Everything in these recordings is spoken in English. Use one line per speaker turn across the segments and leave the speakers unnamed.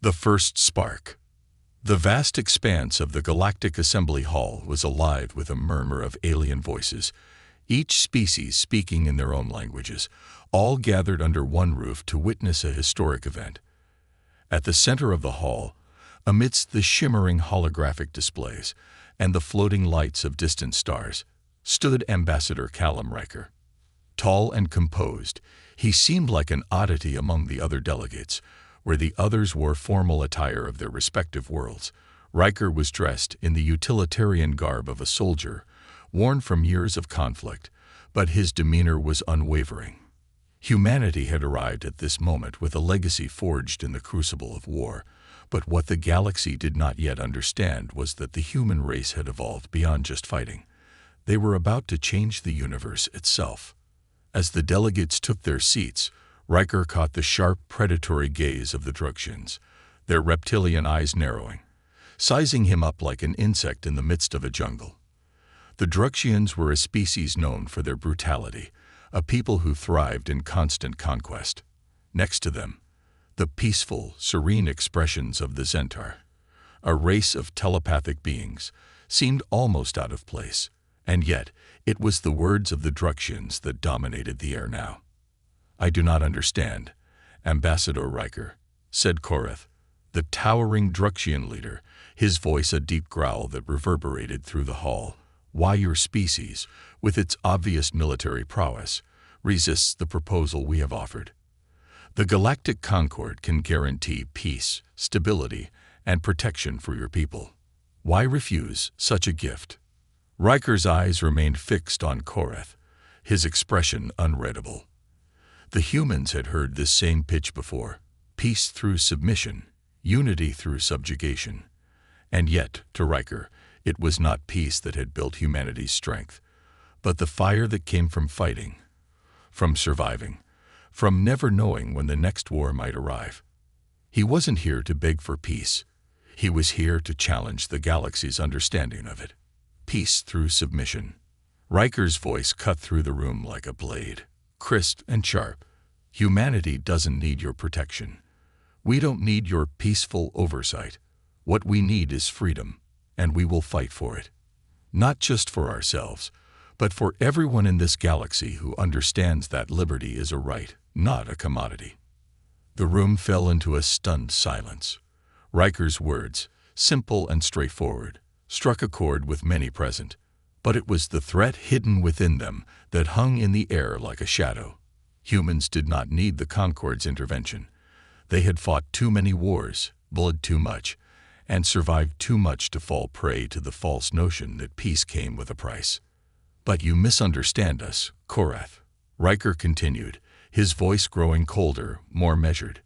The first spark. The vast expanse of the Galactic Assembly Hall was alive with a murmur of alien voices, each species speaking in their own languages, all gathered under one roof to witness a historic event. At the center of the hall, amidst the shimmering holographic displays and the floating lights of distant stars, stood Ambassador Callum Riker. Tall and composed, he seemed like an oddity among the other delegates. Where the others wore formal attire of their respective worlds, Riker was dressed in the utilitarian garb of a soldier, worn from years of conflict, but his demeanor was unwavering. Humanity had arrived at this moment with a legacy forged in the crucible of war, but what the galaxy did not yet understand was that the human race had evolved beyond just fighting. They were about to change the universe itself. As the delegates took their seats, Riker caught the sharp, predatory gaze of the Druksians, their reptilian eyes narrowing, sizing him up like an insect in the midst of a jungle. The Druksians were a species known for their brutality, a people who thrived in constant conquest. Next to them, the peaceful, serene expressions of the Zhentar, a race of telepathic beings, seemed almost out of place, and yet it was the words of the Druksians that dominated the air now. "I do not understand, Ambassador Riker," said Korath, the towering Druksian leader, his voice a deep growl that reverberated through the hall, "why your species, with its obvious military prowess, resists the proposal we have offered. The Galactic Concord can guarantee peace, stability, and protection for your people. Why refuse such a gift?" Riker's eyes remained fixed on Korath, his expression unreadable. The humans had heard this same pitch before: peace through submission, unity through subjugation. And yet, to Riker, it was not peace that had built humanity's strength, but the fire that came from fighting, from surviving, from never knowing when the next war might arrive. He wasn't here to beg for peace. He was here to challenge the galaxy's understanding of it. Peace through submission. Riker's voice cut through the room like a blade, crisp and sharp. "Humanity doesn't need your protection. We don't need your peaceful oversight. What we need is freedom, and we will fight for it. Not just for ourselves, but for everyone in this galaxy who understands that liberty is a right, not a commodity." The room fell into a stunned silence. Riker's words, simple and straightforward, struck a chord with many present, but it was the threat hidden within them that hung in the air like a shadow. Humans did not need the Concord's intervention. They had fought too many wars, bled too much, and survived too much to fall prey to the false notion that peace came with a price. "But you misunderstand us, Korath," Riker continued, his voice growing colder, more measured.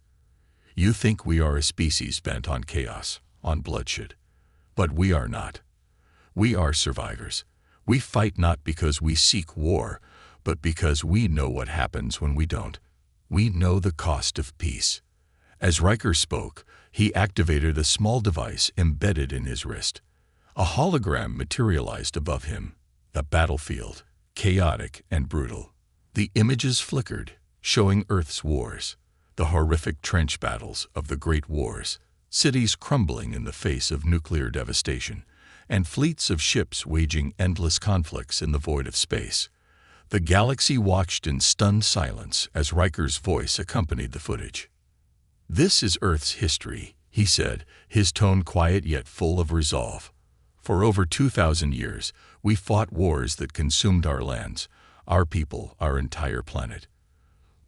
"You think we are a species bent on chaos, on bloodshed. But we are not. We are survivors. We fight not because we seek war, but because we know what happens when we don't. We know the cost of peace." As Riker spoke, he activated a small device embedded in his wrist. A hologram materialized above him. The battlefield, chaotic and brutal. The images flickered, showing Earth's wars, the horrific trench battles of the Great Wars, cities crumbling in the face of nuclear devastation, and fleets of ships waging endless conflicts in the void of space. The galaxy watched in stunned silence as Riker's voice accompanied the footage. "This is Earth's history," he said, his tone quiet yet full of resolve. "For over 2,000 years, we fought wars that consumed our lands, our people, our entire planet.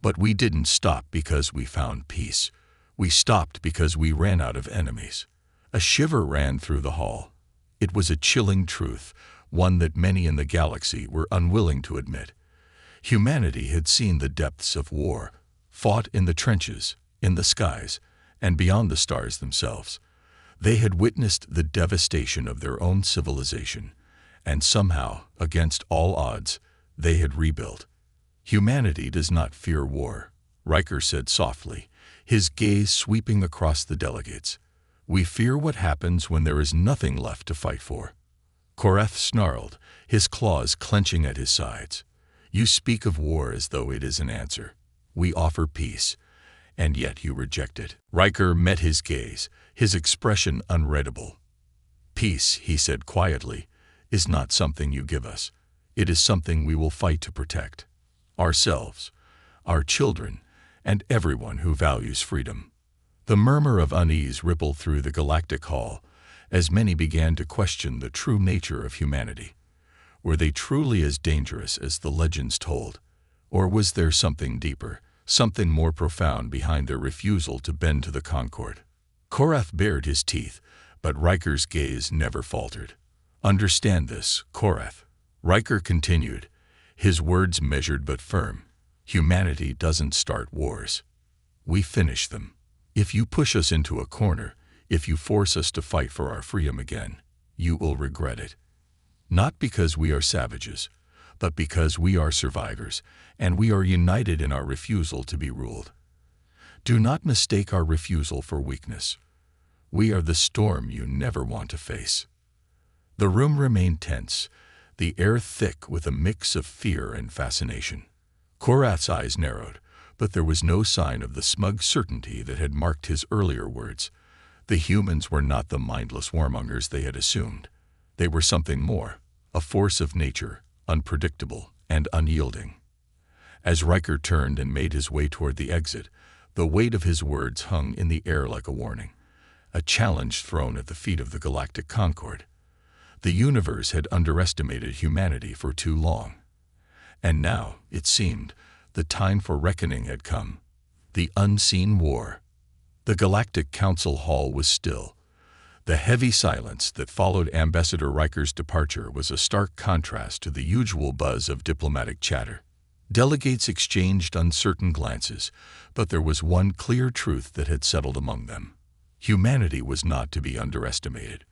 But we didn't stop because we found peace. We stopped because we ran out of enemies." A shiver ran through the hall. It was a chilling truth, one that many in the galaxy were unwilling to admit. Humanity had seen the depths of war, fought in the trenches, in the skies, and beyond the stars themselves. They had witnessed the devastation of their own civilization, and somehow, against all odds, they had rebuilt. "Humanity does not fear war," Riker said softly, his gaze sweeping across the delegates. "We fear what happens when there is nothing left to fight for." Korath snarled, his claws clenching at his sides. "You speak of war as though it is an answer. We offer peace. and yet you reject it." Riker met his gaze, his expression unreadable. "Peace," he said quietly, "is not something you give us. It is something we will fight to protect. Ourselves, our children, and everyone who values freedom." The murmur of unease rippled through the galactic hall as many began to question the true nature of humanity. Were they truly as dangerous as the legends told? Or was there something deeper, something more profound behind their refusal to bend to the Concord? Korath bared his teeth, but Riker's gaze never faltered. "Understand this, Korath," Riker continued, his words measured but firm. "Humanity doesn't start wars. We finish them. If you push us into a corner, if you force us to fight for our freedom again, you will regret it. Not because we are savages, but because we are survivors, and we are united in our refusal to be ruled. Do not mistake our refusal for weakness. We are the storm you never want to face." The room remained tense, the air thick with a mix of fear and fascination. Korath's eyes narrowed, but there was no sign of the smug certainty that had marked his earlier words. The humans were not the mindless warmongers they had assumed. They were something more, a force of nature, unpredictable and unyielding. As Riker turned and made his way toward the exit, the weight of his words hung in the air like a warning, a challenge thrown at the feet of the Galactic Concord. The universe had underestimated humanity for too long. And now, it seemed, the time for reckoning had come. The unseen war. The Galactic Council Hall was still. The heavy silence that followed Ambassador Riker's departure was a stark contrast to the usual buzz of diplomatic chatter. Delegates exchanged uncertain glances, but there was one clear truth that had settled among them. Humanity was not to be underestimated.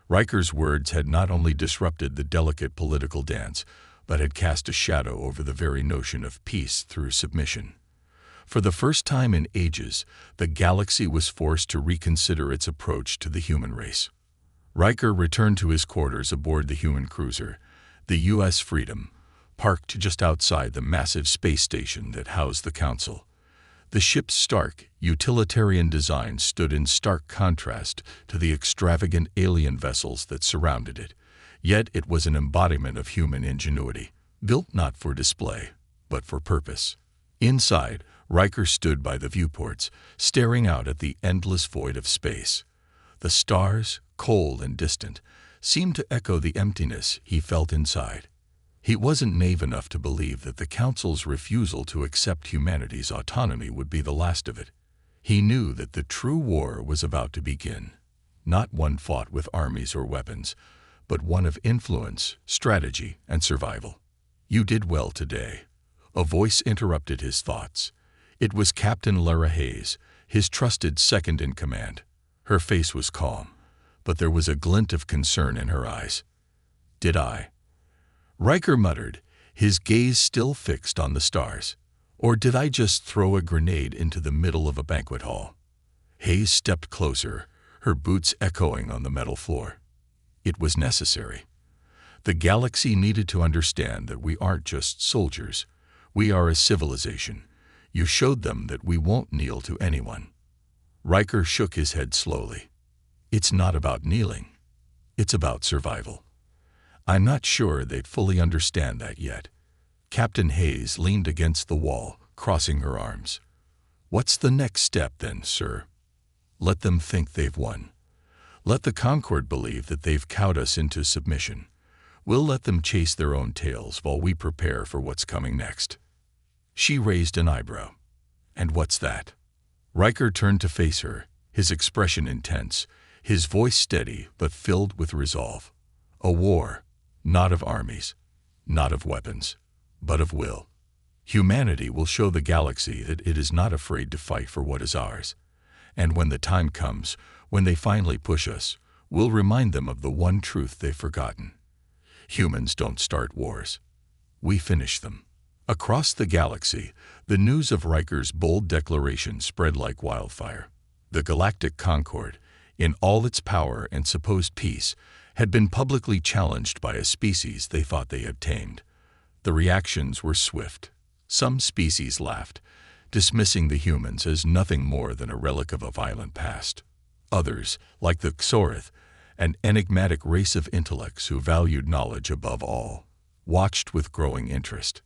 Riker's words had not only disrupted the delicate political dance, but had cast a shadow over the very notion of peace through submission. For the first time in ages, the galaxy was forced to reconsider its approach to the human race. Riker returned to his quarters aboard the human cruiser, the U.S. Freedom, parked just outside the massive space station that housed the Council. The ship's stark, utilitarian design stood in stark contrast to the extravagant alien vessels that surrounded it. Yet it was an embodiment of human ingenuity, built not for display, but for purpose. Inside, Riker stood by the viewports, staring out at the endless void of space. The stars, cold and distant, seemed to echo the emptiness he felt inside. He wasn't naive enough to believe that the Council's refusal to accept humanity's autonomy would be the last of it. He knew that the true war was about to begin, not one fought with armies or weapons, but one of influence, strategy, and survival. "You did well today." A voice interrupted his thoughts. It was Captain Lara Hayes, his trusted second-in-command. Her face was calm, but there was a glint of concern in her eyes. "Did I?" Riker muttered, his gaze still fixed on the stars. "Or did I just throw a grenade into the middle of a banquet hall?" Hayes stepped closer, her boots echoing on the metal floor. "It was necessary. The galaxy needed to understand that we aren't just soldiers. We are a civilization. You showed them that we won't kneel to anyone." Riker shook his head slowly. "It's not about kneeling. It's about survival." "I'm not sure they'd fully understand that yet." Captain Hayes leaned against the wall, crossing her arms. "What's the next step then, sir?" "Let them think they've won. Let the Concord believe that they've cowed us into submission. We'll let them chase their own tails while we prepare for what's coming next." She raised an eyebrow. "And what's that?" Riker turned to face her, his expression intense, his voice steady but filled with resolve. "A war, not of armies, not of weapons, but of will. Humanity will show the galaxy that it is not afraid to fight for what is ours. And when the time comes, when they finally push us, we'll remind them of the one truth they've forgotten. Humans don't start wars. We finish them." Across the galaxy, the news of Riker's bold declaration spread like wildfire. The Galactic Concord, in all its power and supposed peace, had been publicly challenged by a species they thought they had tamed. The reactions were swift. Some species laughed, dismissing the humans as nothing more than a relic of a violent past. Others, like the Xorith, an enigmatic race of intellects who valued knowledge above all, watched with growing interest.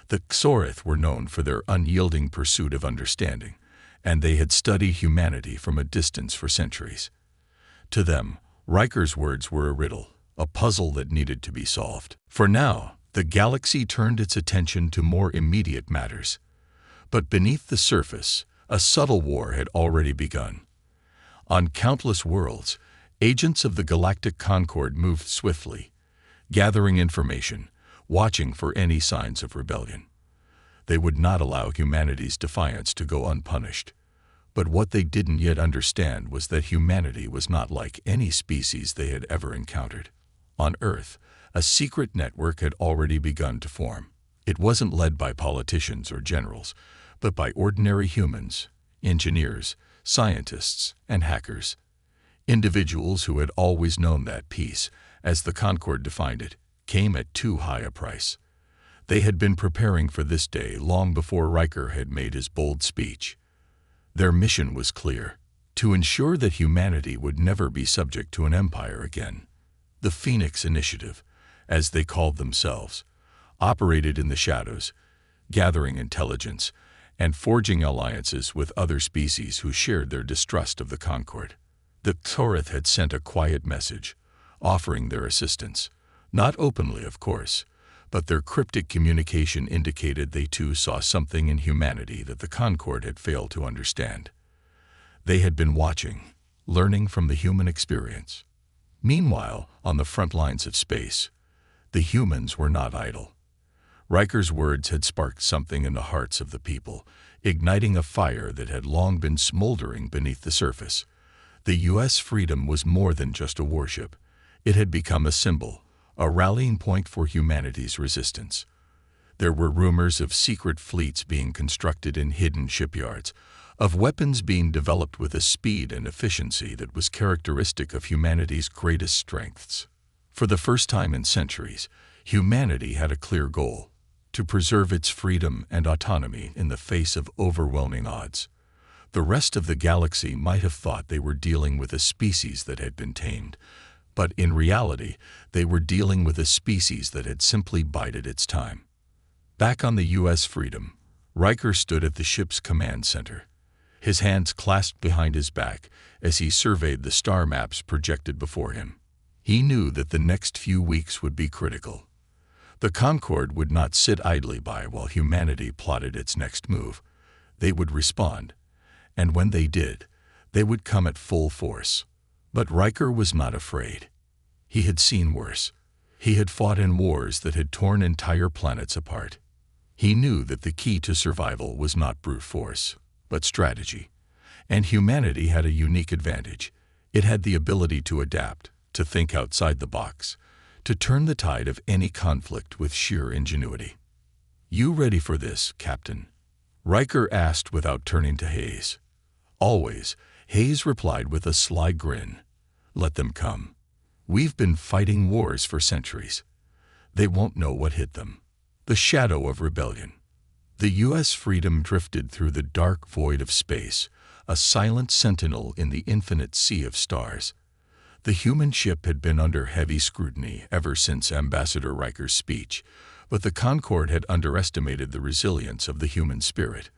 The Xorith were known for their unyielding pursuit of understanding, and they had studied humanity from a distance for centuries. To them, Riker's words were a riddle, a puzzle that needed to be solved. For now, the galaxy turned its attention to more immediate matters. But beneath the surface, a subtle war had already begun. On countless worlds, agents of the Galactic Concord moved swiftly, gathering information, watching for any signs of rebellion. They would not allow humanity's defiance to go unpunished. But what they didn't yet understand was that humanity was not like any species they had ever encountered. On Earth, a secret network had already begun to form. It wasn't led by politicians or generals, but by ordinary humans, engineers, scientists, and hackers. Individuals who had always known that peace, as the Concord defined it, came at too high a price. They had been preparing for this day long before Riker had made his bold speech. Their mission was clear: to ensure that humanity would never be subject to an empire again. The Phoenix Initiative, as they called themselves, operated in the shadows, gathering intelligence and forging alliances with other species who shared their distrust of the Concord. The Xorith had sent a quiet message, offering their assistance. Not openly, of course, but their cryptic communication indicated they too saw something in humanity that the Concord had failed to understand. They had been watching, learning from the human experience. Meanwhile, on the front lines of space, the humans were not idle. Riker's words had sparked something in the hearts of the people, igniting a fire that had long been smoldering beneath the surface. The U.S. freedom was more than just a warship. It had become a symbol, a rallying point for humanity's resistance. There were rumors of secret fleets being constructed in hidden shipyards, of weapons being developed with a speed and efficiency that was characteristic of humanity's greatest strengths. For the first time in centuries, humanity had a clear goal: to preserve its freedom and autonomy in the face of overwhelming odds. The rest of the galaxy might have thought they were dealing with a species that had been tamed, but in reality, they were dealing with a species that had simply bided its time. Back on the U.S. Freedom, Riker stood at the ship's command center, his hands clasped behind his back as he surveyed the star maps projected before him. He knew that the next few weeks would be critical. The Concord would not sit idly by while humanity plotted its next move. They would respond, and when they did, they would come at full force. But Riker was not afraid. He had seen worse. He had fought in wars that had torn entire planets apart. He knew that the key to survival was not brute force, but strategy. And humanity had a unique advantage. It had the ability to adapt, to think outside the box, to turn the tide of any conflict with sheer ingenuity. "You ready for this, Captain?" Riker asked without turning to Hayes. "Always," Hayes replied with a sly grin. "Let them come. We've been fighting wars for centuries. They won't know what hit them." The shadow of rebellion. The U.S. Freedom drifted through the dark void of space, a silent sentinel in the infinite sea of stars. The human ship had been under heavy scrutiny ever since Ambassador Riker's speech, but the Concord had underestimated the resilience of the human spirit.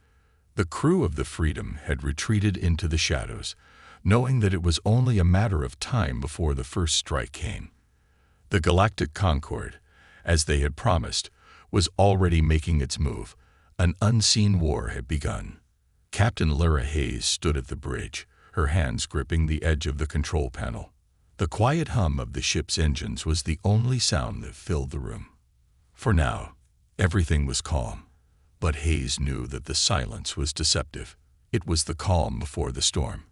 The crew of the Freedom had retreated into the shadows, knowing that it was only a matter of time before the first strike came. The Galactic Concord, as they had promised, was already making its move. An unseen war had begun. Captain Lara Hayes stood at the bridge, her hands gripping the edge of the control panel. The quiet hum of the ship's engines was the only sound that filled the room. For now, everything was calm, but Hayes knew that the silence was deceptive. It was the calm before the storm.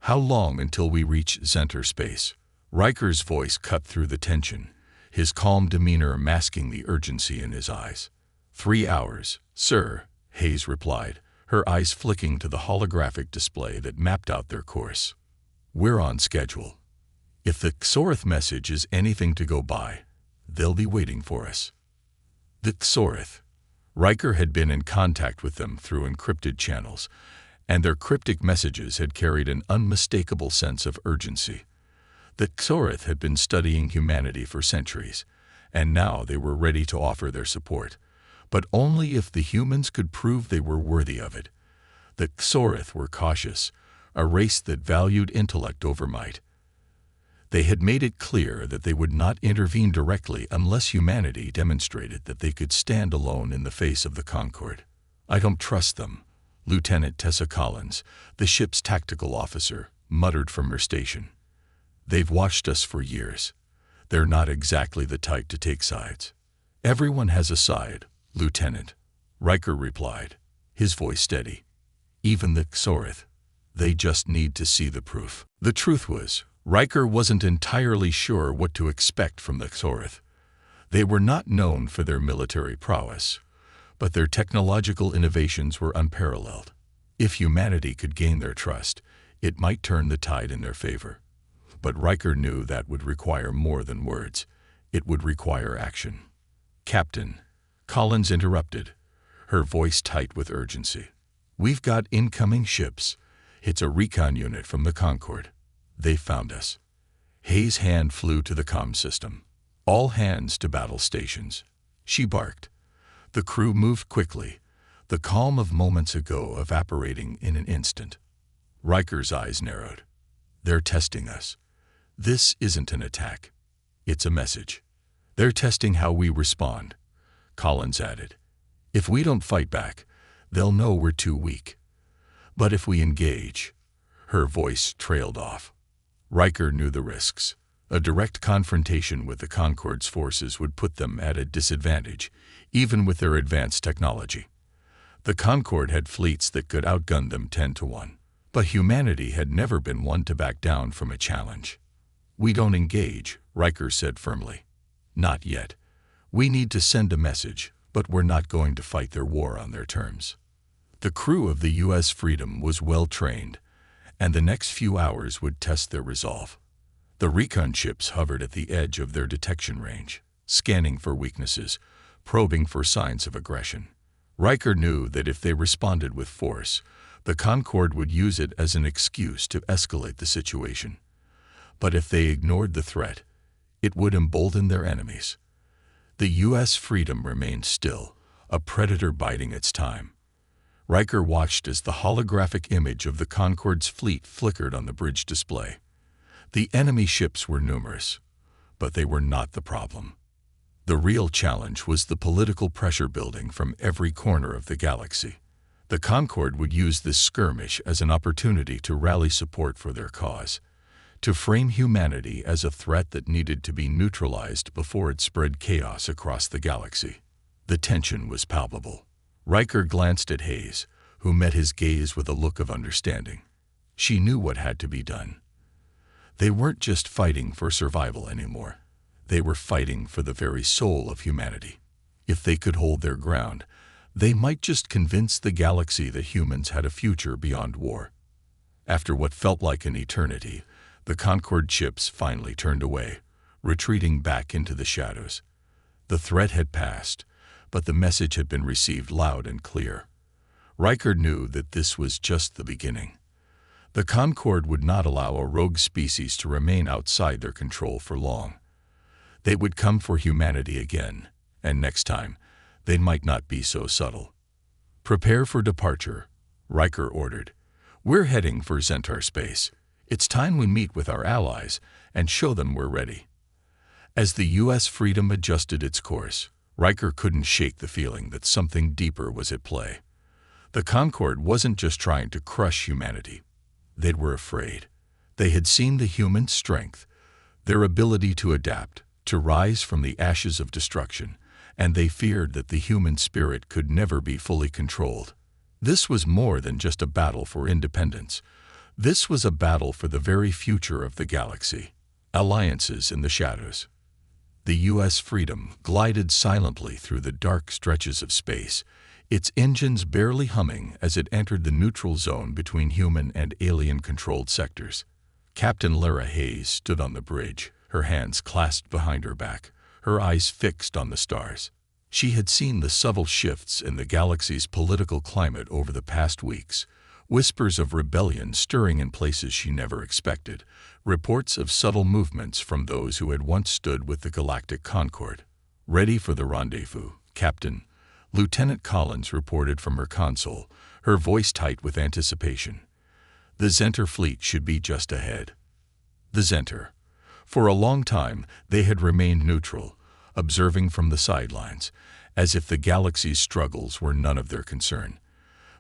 "How long until we reach Zenter space?" Riker's voice cut through the tension, his calm demeanor masking the urgency in his eyes. 3 hours, sir," Hayes replied, her eyes flicking to the holographic display that mapped out their course. "We're on schedule. If the Xorith message is anything to go by, they'll be waiting for us." The Xorith. Riker had been in contact with them through encrypted channels, and their cryptic messages had carried an unmistakable sense of urgency. The Xorith had been studying humanity for centuries, and now they were ready to offer their support, but only if the humans could prove they were worthy of it. The Xorith were cautious, a race that valued intellect over might. They had made it clear that they would not intervene directly unless humanity demonstrated that they could stand alone in the face of the Concord. "I don't trust them," Lieutenant Tessa Collins, the ship's tactical officer, muttered from her station. "They've watched us for years. They're not exactly the type to take sides." "Everyone has a side, Lieutenant," Riker replied, his voice steady. "Even the Xorith. They just need to see the proof." The truth was, Riker wasn't entirely sure what to expect from the Xorith. They were not known for their military prowess, but their technological innovations were unparalleled. If humanity could gain their trust, it might turn the tide in their favor. But Riker knew that would require more than words. It would require action. "Captain," Collins interrupted, her voice tight with urgency. "We've got incoming ships. It's a recon unit from the Concord. They found us." Hayes' hand flew to the comm system. "All hands to battle stations," she barked. The crew moved quickly, the calm of moments ago evaporating in an instant. Riker's eyes narrowed. "They're testing us. This isn't an attack. It's a message. They're testing how we respond," Collins added. "If we don't fight back, they'll know we're too weak. But if we engage," her voice trailed off. Riker knew the risks. A direct confrontation with the Concord's forces would put them at a disadvantage, even with their advanced technology. The Concord had fleets that could outgun them 10-1. But humanity had never been one to back down from a challenge. "We don't engage," Riker said firmly. "Not yet. We need to send a message, but we're not going to fight their war on their terms." The crew of the U.S. Freedom was well trained, and the next few hours would test their resolve. The recon ships hovered at the edge of their detection range, scanning for weaknesses, probing for signs of aggression. Riker knew that if they responded with force, the Concord would use it as an excuse to escalate the situation. But if they ignored the threat, it would embolden their enemies. The U.S. Freedom remained still, a predator biding its time. Riker watched as the holographic image of the Concord's fleet flickered on the bridge display. The enemy ships were numerous, but they were not the problem. The real challenge was the political pressure building from every corner of the galaxy. The Concord would use this skirmish as an opportunity to rally support for their cause, to frame humanity as a threat that needed to be neutralized before it spread chaos across the galaxy. The tension was palpable. Riker glanced at Hayes, who met his gaze with a look of understanding. She knew what had to be done. They weren't just fighting for survival anymore. They were fighting for the very soul of humanity. If they could hold their ground, they might just convince the galaxy that humans had a future beyond war. After what felt like an eternity, the Concord ships finally turned away, retreating back into the shadows. The threat had passed, but the message had been received loud and clear. Riker knew that this was just the beginning. The Concord would not allow a rogue species to remain outside their control for long. They would come for humanity again, and next time, they might not be so subtle. "Prepare for departure," Riker ordered. "We're heading for Zentar space. It's time we meet with our allies and show them we're ready." As the U.S. Freedom adjusted its course, Riker couldn't shake the feeling that something deeper was at play. The Concord wasn't just trying to crush humanity. They were afraid. They had seen the human strength, their ability to adapt, to rise from the ashes of destruction, and they feared that the human spirit could never be fully controlled. This was more than just a battle for independence. This was a battle for the very future of the galaxy. Alliances in the shadows. The U.S. Freedom glided silently through the dark stretches of space, its engines barely humming as it entered the neutral zone between human and alien-controlled sectors. Captain Lara Hayes stood on the bridge, her hands clasped behind her back, her eyes fixed on the stars. She had seen the subtle shifts in the galaxy's political climate over the past weeks, whispers of rebellion stirring in places she never expected, reports of subtle movements from those who had once stood with the Galactic Concord. "Ready for the rendezvous, Captain," Lieutenant Collins reported from her console, her voice tight with anticipation. "The Zenter fleet should be just ahead." The Zenter. For a long time, they had remained neutral, observing from the sidelines, as if the galaxy's struggles were none of their concern.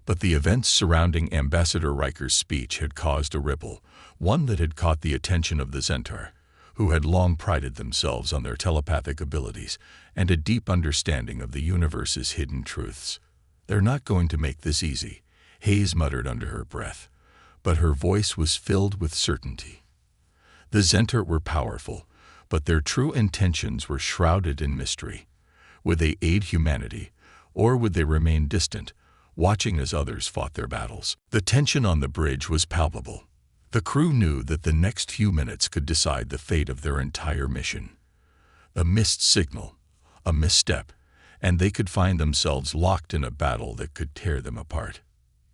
But the events surrounding Ambassador Riker's speech had caused a ripple, one that had caught the attention of the Zenter, who had long prided themselves on their telepathic abilities and a deep understanding of the universe's hidden truths. "They're not going to make this easy," Hayes muttered under her breath, but her voice was filled with certainty. The Zenter were powerful, but their true intentions were shrouded in mystery. Would they aid humanity, or would they remain distant, watching as others fought their battles? The tension on the bridge was palpable. The crew knew that the next few minutes could decide the fate of their entire mission. A missed signal, a misstep, and they could find themselves locked in a battle that could tear them apart.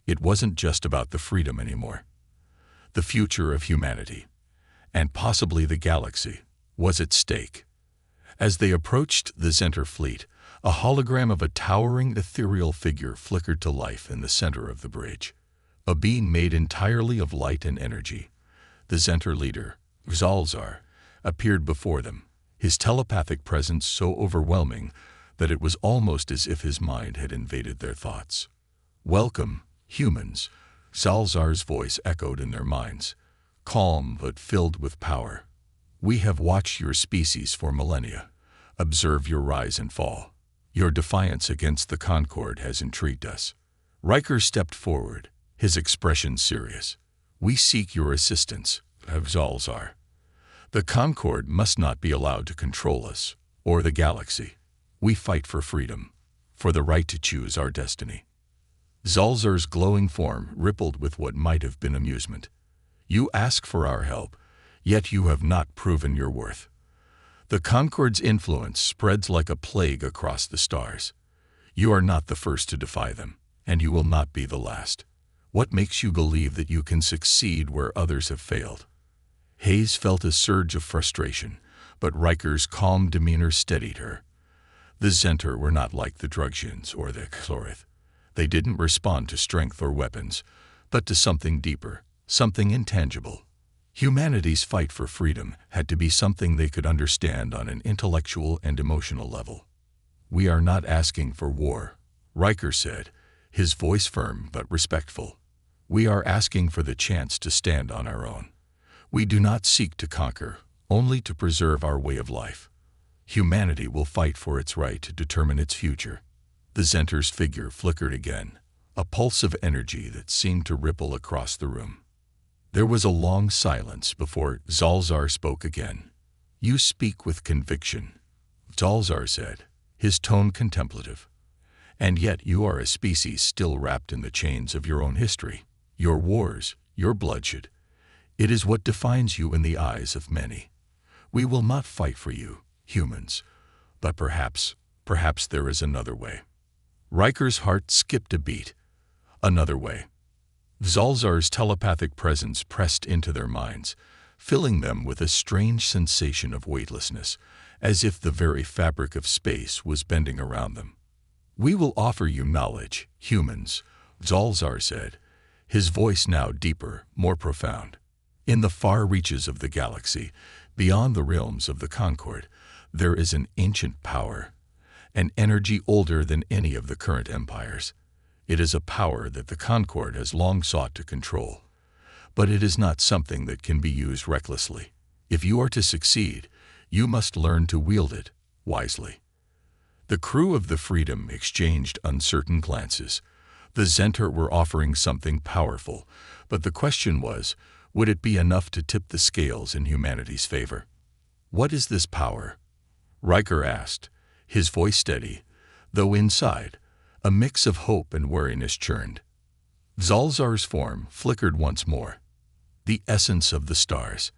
It wasn't just about the freedom anymore. The future of humanity, and possibly the galaxy, was at stake. As they approached the Zenter fleet, a hologram of a towering ethereal figure flickered to life in the center of the bridge. A being made entirely of light and energy. The Zenter leader, Zalzar, appeared before them, his telepathic presence so overwhelming that it was almost as if his mind had invaded their thoughts. "Welcome, humans," Zalzar's voice echoed in their minds, calm but filled with power. "We have watched your species for millennia, observed your rise and fall. Your defiance against the Concord has intrigued us." Riker stepped forward, his expression serious. "We seek your assistance, Zalzar. The Concord must not be allowed to control us, or the galaxy. We fight for freedom, for the right to choose our destiny." Zalzar's glowing form rippled with what might have been amusement. "You ask for our help, yet you have not proven your worth. The Concord's influence spreads like a plague across the stars. You are not the first to defy them, and you will not be the last. What makes you believe that you can succeed where others have failed?" Hayes felt a surge of frustration, but Riker's calm demeanor steadied her. The Zenter were not like the Drugians or the Chlorith. They didn't respond to strength or weapons, but to something deeper, something intangible. Humanity's fight for freedom had to be something they could understand on an intellectual and emotional level. "We are not asking for war," Riker said, his voice firm but respectful. "We are asking for the chance to stand on our own. We do not seek to conquer, only to preserve our way of life. Humanity will fight for its right to determine its future." The Zenter's figure flickered again, a pulse of energy that seemed to ripple across the room. There was a long silence before Zalzar spoke again. "You speak with conviction," Zalzar said, his tone contemplative. "And yet you are a species still wrapped in the chains of your own history, your wars, your bloodshed. It is what defines you in the eyes of many. We will not fight for you, humans, but perhaps there is another way." Riker's heart skipped a beat. Another way. Zalzar's telepathic presence pressed into their minds, filling them with a strange sensation of weightlessness, as if the very fabric of space was bending around them. "We will offer you knowledge, humans," Zalzar said, his voice now deeper, more profound. "In the far reaches of the galaxy, beyond the realms of the Concord, there is an ancient power, an energy older than any of the current empires. It is a power that the Concord has long sought to control. But it is not something that can be used recklessly. If you are to succeed, you must learn to wield it wisely." The crew of the Freedom exchanged uncertain glances. The Zenter were offering something powerful, but the question was, would it be enough to tip the scales in humanity's favor? "What is this power?" Riker asked, his voice steady, though inside, a mix of hope and wariness churned. Zalzar's form flickered once more. "The essence of the stars,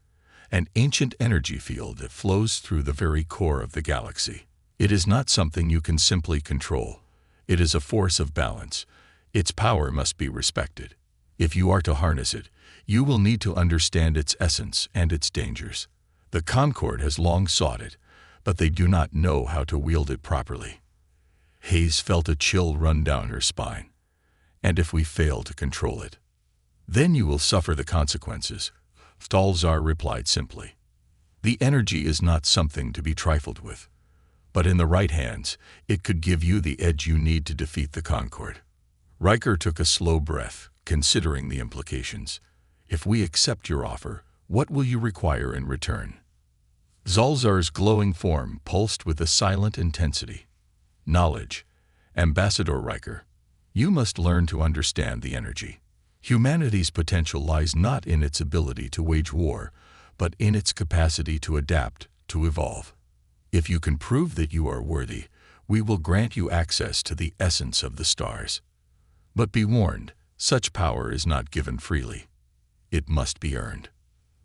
an ancient energy field that flows through the very core of the galaxy. It is not something you can simply control. It is a force of balance. Its power must be respected. If you are to harness it, you will need to understand its essence and its dangers. The Concord has long sought it, but they do not know how to wield it properly. Hayes felt a chill run down her spine. And if we fail to control it, then you will suffer the consequences, Stalzar replied simply. The energy is not something to be trifled with, but in the right hands, it could give you the edge you need to defeat the Concord. Riker took a slow breath, considering the implications. If we accept your offer, what will you require in return? Zalzar's glowing form pulsed with a silent intensity. Knowledge. Ambassador Riker, you must learn to understand the energy. Humanity's potential lies not in its ability to wage war, but in its capacity to adapt, to evolve. If you can prove that you are worthy, we will grant you access to the essence of the stars. But be warned, such power is not given freely. It must be earned.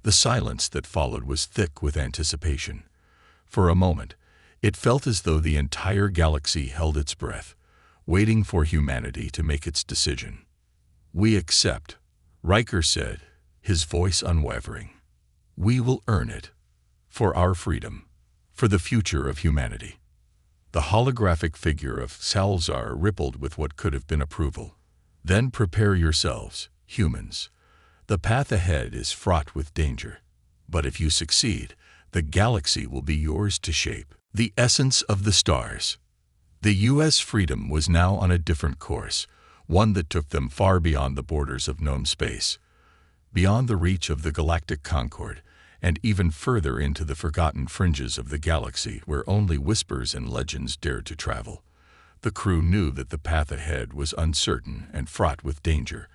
The silence that followed was thick with anticipation. For a moment, it felt as though the entire galaxy held its breath, waiting for humanity to make its decision. We accept, Riker said, his voice unwavering. We will earn it. For our freedom. For the future of humanity. The holographic figure of Salzar rippled with what could have been approval. Then prepare yourselves, humans. The path ahead is fraught with danger. But if you succeed, the galaxy will be yours to shape. The essence of the stars. The U.S. freedom was now on a different course, one that took them far beyond the borders of known space, beyond the reach of the Galactic Concord, and even further into the forgotten fringes of the galaxy where only whispers and legends dared to travel. The crew knew that the path ahead was uncertain and fraught with danger,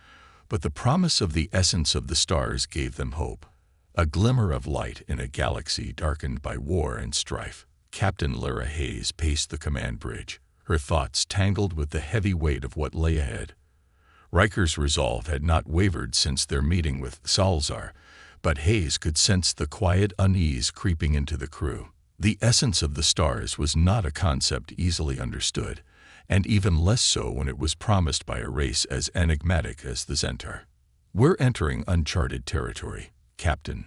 but the promise of the essence of the stars gave them hope. A glimmer of light in a galaxy darkened by war and strife. Captain Lara Hayes paced the command bridge, her thoughts tangled with the heavy weight of what lay ahead. Riker's resolve had not wavered since their meeting with Salzar, but Hayes could sense the quiet unease creeping into the crew. The essence of the stars was not a concept easily understood, and even less so when it was promised by a race as enigmatic as the Zentaur. We're entering uncharted territory, Captain,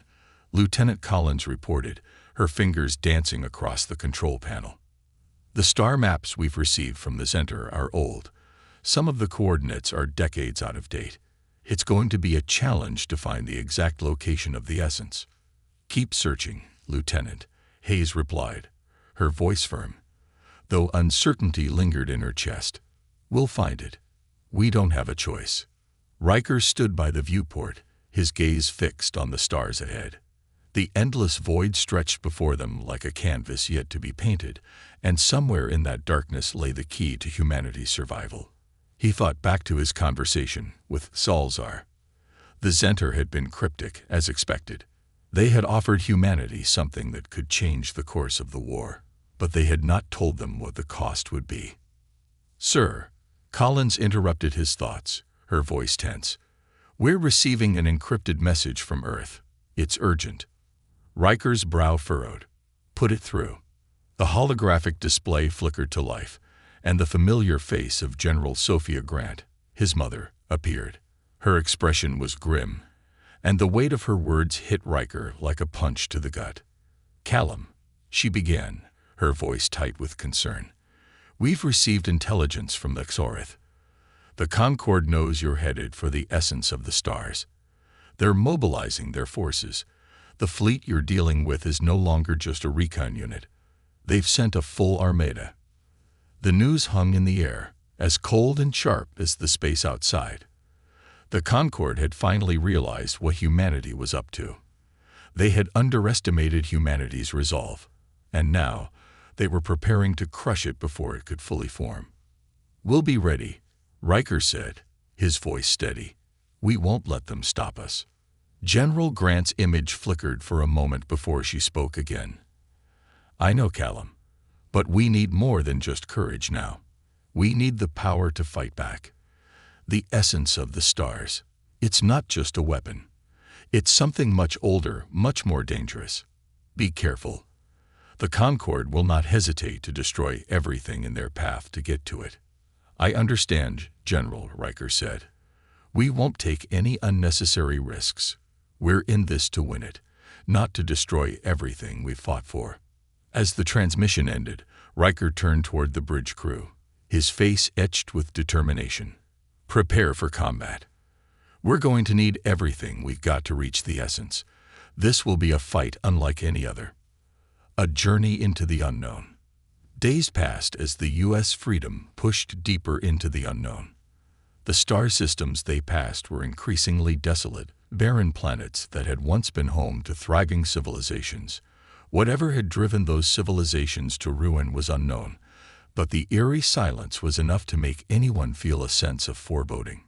Lieutenant Collins reported, her fingers dancing across the control panel. The star maps we've received from the Zentaur are old. Some of the coordinates are decades out of date. It's going to be a challenge to find the exact location of the essence. Keep searching, Lieutenant, Hayes replied, her voice firm, though uncertainty lingered in her chest. We'll find it. We don't have a choice. Riker stood by the viewport, his gaze fixed on the stars ahead. The endless void stretched before them like a canvas yet to be painted, and somewhere in that darkness lay the key to humanity's survival. He thought back to his conversation with Salzar. The Zentaur had been cryptic, as expected. They had offered humanity something that could change the course of the war, but they had not told them what the cost would be. Sir, Collins interrupted his thoughts, her voice tense. We're receiving an encrypted message from Earth. It's urgent. Riker's brow furrowed. Put it through. The holographic display flickered to life, and the familiar face of General Sophia Grant, his mother, appeared. Her expression was grim, and the weight of her words hit Riker like a punch to the gut. Callum, she began, her voice tight with concern. We've received intelligence from the Xorith. The Concord knows you're headed for the essence of the stars. They're mobilizing their forces. The fleet you're dealing with is no longer just a recon unit. They've sent a full armada. The news hung in the air, as cold and sharp as the space outside. The Concord had finally realized what humanity was up to. They had underestimated humanity's resolve, and now they were preparing to crush it before it could fully form. We'll be ready, Riker said, his voice steady. We won't let them stop us. General Grant's image flickered for a moment before she spoke again. I know, Callum, but we need more than just courage now. We need the power to fight back. The essence of the stars. It's not just a weapon. It's something much older, much more dangerous. Be careful. The Concorde will not hesitate to destroy everything in their path to get to it. I understand, General, Riker said. We won't take any unnecessary risks. We're in this to win it, not to destroy everything we've fought for. As the transmission ended, Riker turned toward the bridge crew, his face etched with determination. Prepare for combat. We're going to need everything we've got to reach the essence. This will be a fight unlike any other. A journey into the unknown. Days passed as the U.S. Freedom pushed deeper into the unknown. The star systems they passed were increasingly desolate, barren planets that had once been home to thriving civilizations. Whatever had driven those civilizations to ruin was unknown, but the eerie silence was enough to make anyone feel a sense of foreboding.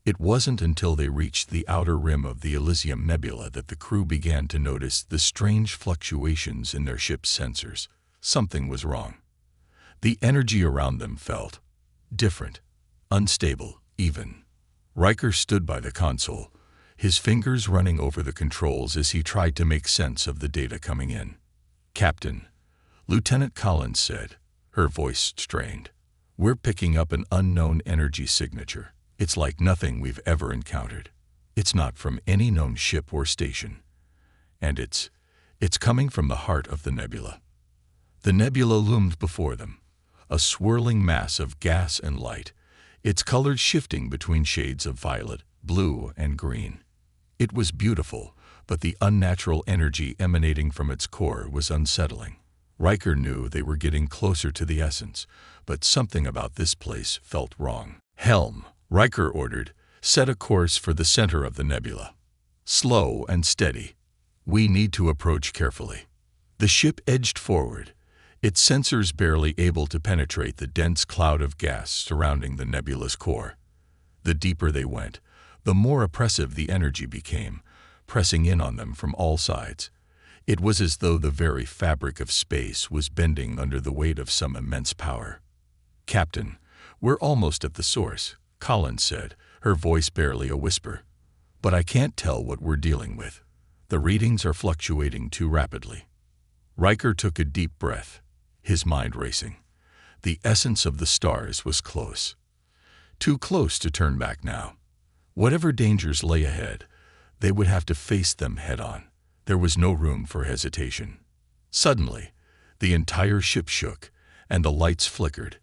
It wasn't until they reached the outer rim of the Elysium Nebula that the crew began to notice the strange fluctuations in their ship's sensors. Something was wrong. The energy around them felt different, unstable, even. Riker stood by the console, his fingers running over the controls as he tried to make sense of the data coming in. Captain, Lieutenant Collins said, her voice strained. We're picking up an unknown energy signature. It's like nothing we've ever encountered. It's not from any known ship or station. And it's coming from the heart of the nebula. The nebula loomed before them, a swirling mass of gas and light, its colors shifting between shades of violet, blue, and green. It was beautiful, but the unnatural energy emanating from its core was unsettling. Riker knew they were getting closer to the essence, but something about this place felt wrong. Helm, Riker ordered, set a course for the center of the nebula. Slow and steady. We need to approach carefully. The ship edged forward, its sensors barely able to penetrate the dense cloud of gas surrounding the nebula's core. The deeper they went, the more oppressive the energy became, pressing in on them from all sides. It was as though the very fabric of space was bending under the weight of some immense power. Captain, we're almost at the source, Collins said, her voice barely a whisper. But I can't tell what we're dealing with. The readings are fluctuating too rapidly. Riker took a deep breath, his mind racing. The essence of the stars was close. Too close to turn back now. Whatever dangers lay ahead, they would have to face them head-on. There was no room for hesitation. Suddenly, the entire ship shook, and the lights flickered.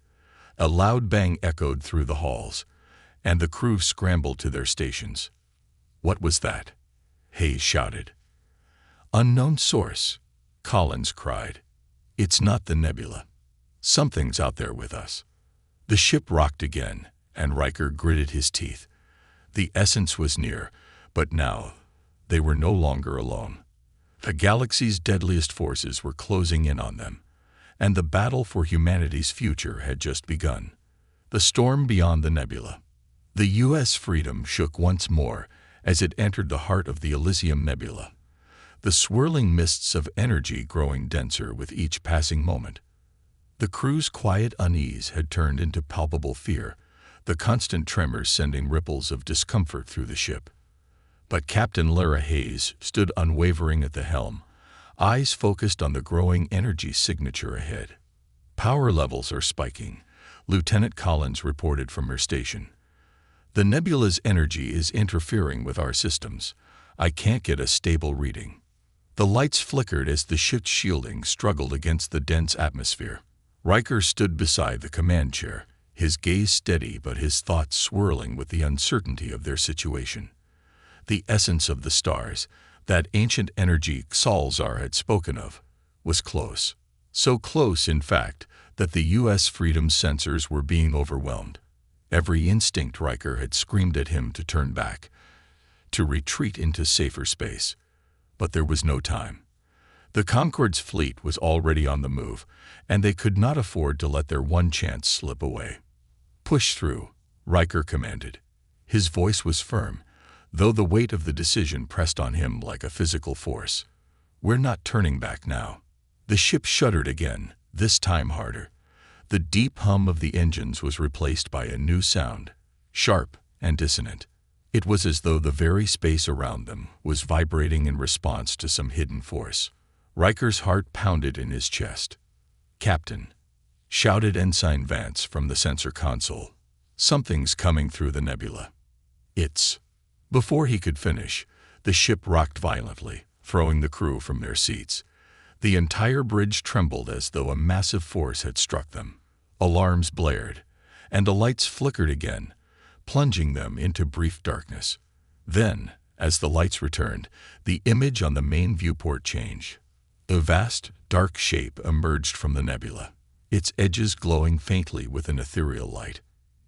A loud bang echoed through the halls, and the crew scrambled to their stations. What was that? Hayes shouted. Unknown source, Collins cried. It's not the nebula. Something's out there with us. The ship rocked again, and Riker gritted his teeth. The essence was near, but now they were no longer alone. The galaxy's deadliest forces were closing in on them, and the battle for humanity's future had just begun. The storm beyond the nebula. The U.S. Freedom shook once more as it entered the heart of the Elysium Nebula, the swirling mists of energy growing denser with each passing moment. The crew's quiet unease had turned into palpable fear, the constant tremors sending ripples of discomfort through the ship. But Captain Lara Hayes stood unwavering at the helm, eyes focused on the growing energy signature ahead. Power levels are spiking, Lieutenant Collins reported from her station. The nebula's energy is interfering with our systems. I can't get a stable reading. The lights flickered as the ship's shielding struggled against the dense atmosphere. Riker stood beside the command chair, his gaze steady but his thoughts swirling with the uncertainty of their situation. The essence of the stars, that ancient energy Xalzar had spoken of, was close. So close, in fact, that the U.S. Freedom sensors were being overwhelmed. Every instinct Riker had screamed at him to turn back, to retreat into safer space. But there was no time. The Concorde's fleet was already on the move, and they could not afford to let their one chance slip away. Push through, Riker commanded. His voice was firm, though the weight of the decision pressed on him like a physical force. We're not turning back now. The ship shuddered again, this time harder. The deep hum of the engines was replaced by a new sound, sharp and dissonant. It was as though the very space around them was vibrating in response to some hidden force. Riker's heart pounded in his chest. "Captain," shouted Ensign Vance from the sensor console. "Something's coming through the nebula." "It's—" Before he could finish, the ship rocked violently, throwing the crew from their seats. The entire bridge trembled as though a massive force had struck them. Alarms blared, and the lights flickered again, plunging them into brief darkness. Then, as the lights returned, the image on the main viewport changed. A vast, dark shape emerged from the nebula, its edges glowing faintly with an ethereal light.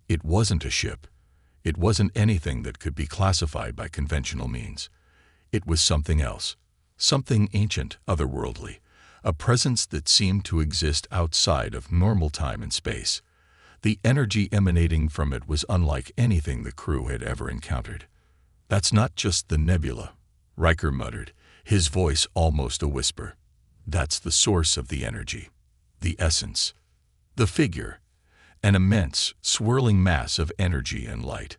It wasn't a ship. It wasn't anything that could be classified by conventional means. It was something else, something ancient, otherworldly, a presence that seemed to exist outside of normal time and space. The energy emanating from it was unlike anything the crew had ever encountered. "That's not just the nebula," Riker muttered, his voice almost a whisper. "That's the source of the energy, the essence." The figure, an immense, swirling mass of energy and light,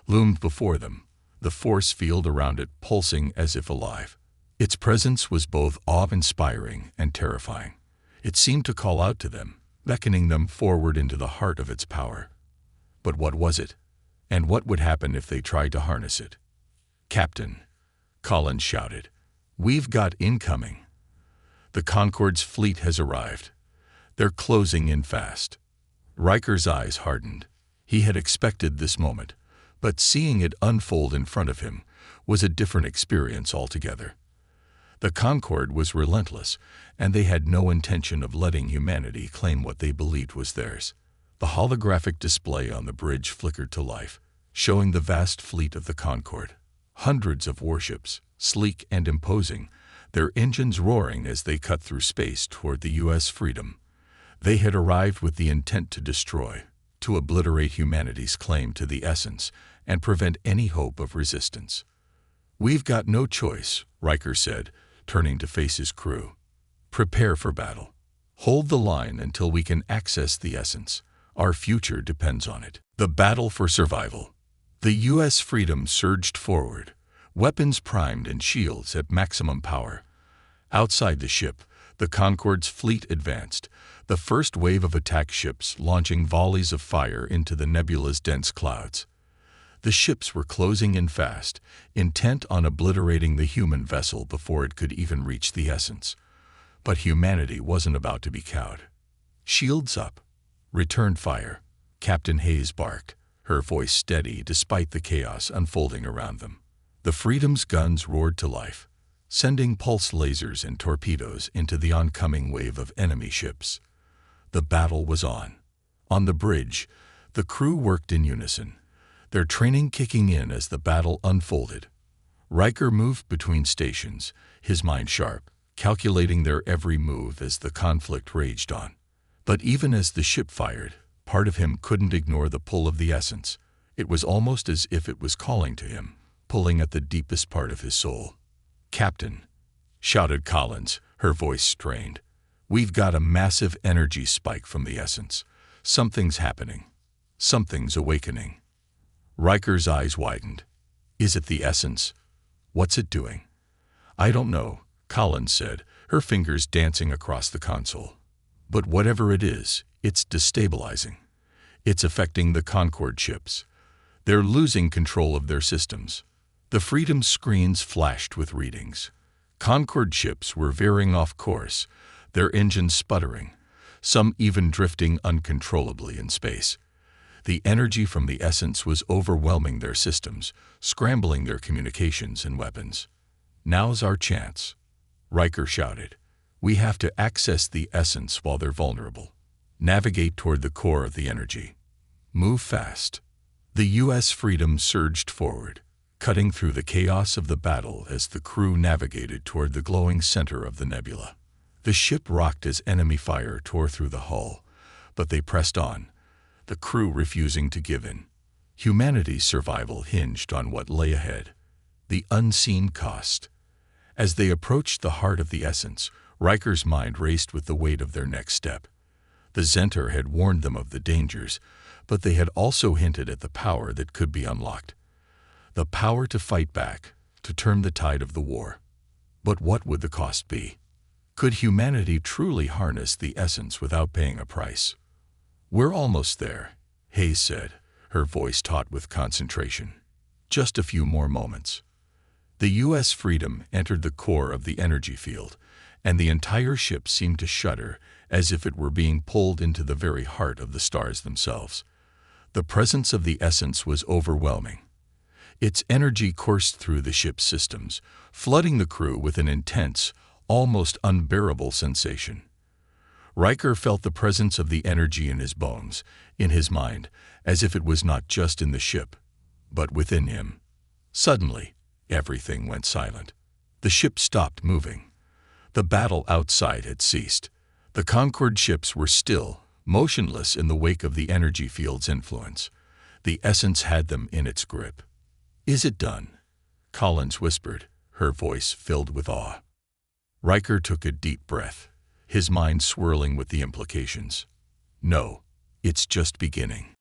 loomed before them, the force field around it pulsing as if alive. Its presence was both awe-inspiring and terrifying. It seemed to call out to them, beckoning them forward into the heart of its power. But what was it? And what would happen if they tried to harness it? "Captain," Collins shouted, "we've got incoming. The Concorde's fleet has arrived. They're closing in fast." Riker's eyes hardened. He had expected this moment, but seeing it unfold in front of him was a different experience altogether. The Concorde was relentless, and they had no intention of letting humanity claim what they believed was theirs. The holographic display on the bridge flickered to life, showing the vast fleet of the Concorde. Hundreds of warships, sleek and imposing, their engines roaring as they cut through space toward the U.S. Freedom. They had arrived with the intent to destroy, to obliterate humanity's claim to the essence and prevent any hope of resistance. "We've got no choice," Riker said, turning to face his crew. "Prepare for battle. Hold the line until we can access the essence. Our future depends on it." The battle for survival. The U.S. Freedom surged forward, weapons primed and shields at maximum power. Outside the ship, the Concorde's fleet advanced, the first wave of attack ships launching volleys of fire into the nebula's dense clouds. The ships were closing in fast, intent on obliterating the human vessel before it could even reach the essence. But humanity wasn't about to be cowed. "Shields up. Return fire," Captain Hayes barked, her voice steady despite the chaos unfolding around them. The Freedom's guns roared to life, sending pulse lasers and torpedoes into the oncoming wave of enemy ships. The battle was on. On the bridge, the crew worked in unison, their training kicking in as the battle unfolded. Riker moved between stations, his mind sharp, calculating their every move as the conflict raged on. But even as the ship fired, part of him couldn't ignore the pull of the essence. It was almost as if it was calling to him, pulling at the deepest part of his soul. "Captain," shouted Collins, her voice strained, "we've got a massive energy spike from the essence. Something's happening. Something's awakening." Riker's eyes widened. "Is it the essence? What's it doing?" "I don't know," Collins said, her fingers dancing across the console. "But whatever it is, it's destabilizing. It's affecting the Concorde ships. They're losing control of their systems." The Freedom screens flashed with readings. Concorde ships were veering off course, their engines sputtering, some even drifting uncontrollably in space. The energy from the essence was overwhelming their systems, scrambling their communications and weapons. "Now's our chance," Riker shouted. "We have to access the essence while they're vulnerable. Navigate toward the core of the energy. Move fast." The U.S. Freedom surged forward, cutting through the chaos of the battle as the crew navigated toward the glowing center of the nebula. The ship rocked as enemy fire tore through the hull, but they pressed on, the crew refusing to give in. Humanity's survival hinged on what lay ahead, the unseen cost. As they approached the heart of the essence, Riker's mind raced with the weight of their next step. The Zenter had warned them of the dangers, but they had also hinted at the power that could be unlocked. The power to fight back, to turn the tide of the war. But what would the cost be? Could humanity truly harness the essence without paying a price? "We're almost there," Hayes said, her voice taut with concentration. "Just a few more moments." The U.S. Freedom entered the core of the energy field, and the entire ship seemed to shudder as if it were being pulled into the very heart of the stars themselves. The presence of the essence was overwhelming. Its energy coursed through the ship's systems, flooding the crew with an intense, almost unbearable sensation. Riker felt the presence of the energy in his bones, in his mind, as if it was not just in the ship, but within him. Suddenly, everything went silent. The ship stopped moving. The battle outside had ceased. The Concorde ships were still, motionless in the wake of the energy field's influence. The essence had them in its grip. "Is it done?" Collins whispered, her voice filled with awe. Riker took a deep breath, his mind swirling with the implications. "No, it's just beginning."